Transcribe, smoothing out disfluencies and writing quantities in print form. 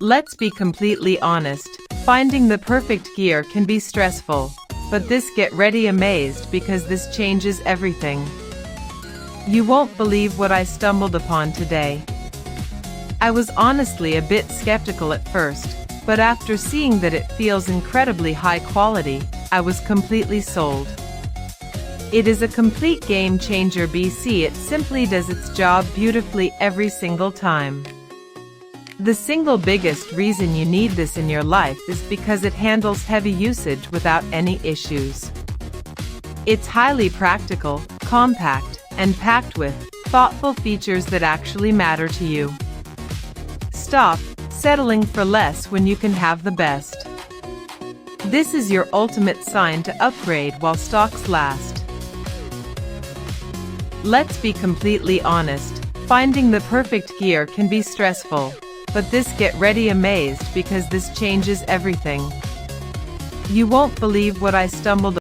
Let's be completely honest, finding the perfect gear can be stressful, but get ready amazed because this changes everything. You won't believe what I stumbled upon today. I was honestly a bit skeptical at first, but after seeing that it feels incredibly high quality, I was completely sold. It is a complete game changer. It simply does its job beautifully every single time. The single biggest reason you need this in your life is because it handles heavy usage without any issues. It's highly practical, compact, and packed with thoughtful features that actually matter to you. Stop settling for less when you can have the best. This is your ultimate sign to upgrade while stocks last. Let's be completely honest, finding the perfect gear can be stressful, but get ready amazed because this changes everything. You won't believe what I stumbled